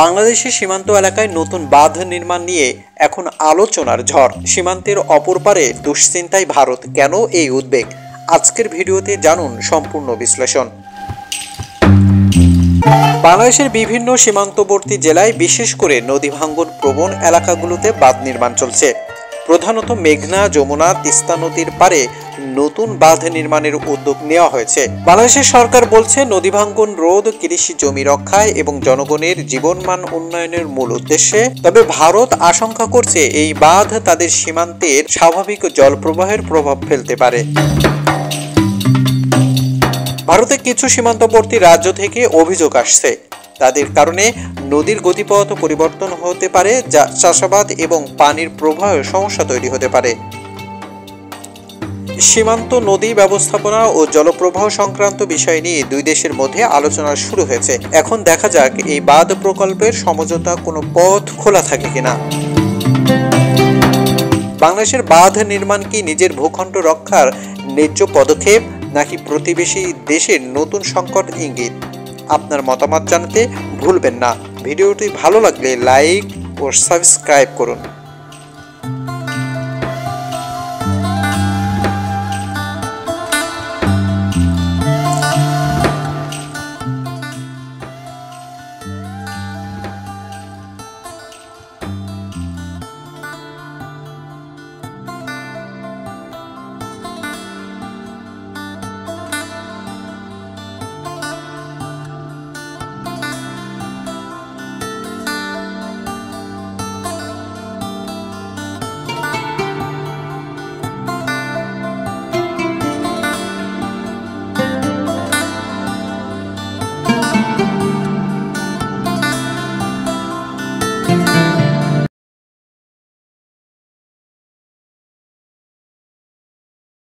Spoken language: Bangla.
বাংলাদেশের সীমান্ত এলাকায় নতুন বাঁধ নির্মাণ নিয়ে এখন আলোচনার ঝড়। সীমান্তের অপর পারে দুশ্চিন্তায় ভারত, কেন এই উদ্বেগ? আজকের ভিডিওতে জানুন সম্পূর্ণ বিশ্লেষণ। বাংলাদেশের বিভিন্ন সীমান্তবর্তী জেলায় বিশেষ করে নদী ভাঙ্গন প্রবণ এলাকাগুলোতে বাঁধ নির্মাণ চলছে। প্রধানত মেঘনা, যমুনা, তিস্তা নদীর পারে নতুন বাঁধ নির্মাণের উদ্যোগ নেওয়া হয়েছে। বাংলাদেশের সরকার বলছে নদী ভাঙ্গন রোধ, কৃষি জমি রক্ষায় এবং জনগণের জীবনমান উন্নয়নের মূল উদ্দেশ্যে। তবে ভারত আশঙ্কা করছে এই বাঁধ তাদের সীমান্তের স্বাভাবিক জলপ্রবাহের প্রভাব ফেলতে পারে। ভারতের কিছু সীমান্তবর্তী রাজ্য থেকে অভিযোগ আসছে তাদের কারণে নদীর গতিপথ পরিবর্তন হতে পারে, যা চাষাবাদ এবং পানির প্রবাহে সমস্যা তৈরি হতে পারে। সীমান্ত নদী ব্যবস্থাপনা ও জলপ্রবাহ সংক্রান্ত বিষয় নিয়ে দুই দেশের মধ্যে আলোচনা শুরু হয়েছে। এখন দেখা যাক এই বাঁধ প্রকল্পের সমঝোতা কোনো পথ খোলা থাকে কিনা। বাংলাদেশের বাঁধ নির্মাণ কি নিজের ভূখণ্ড রক্ষার ন্যায্য পদক্ষেপ, নাকি প্রতিবেশী দেশের নতুন সংকট ইঙ্গিত? আপনার মতামত জানাতে ভুলবেন না। ভিডিওটি ভালো লাগলে লাইক ও সাবস্ক্রাইব করুন।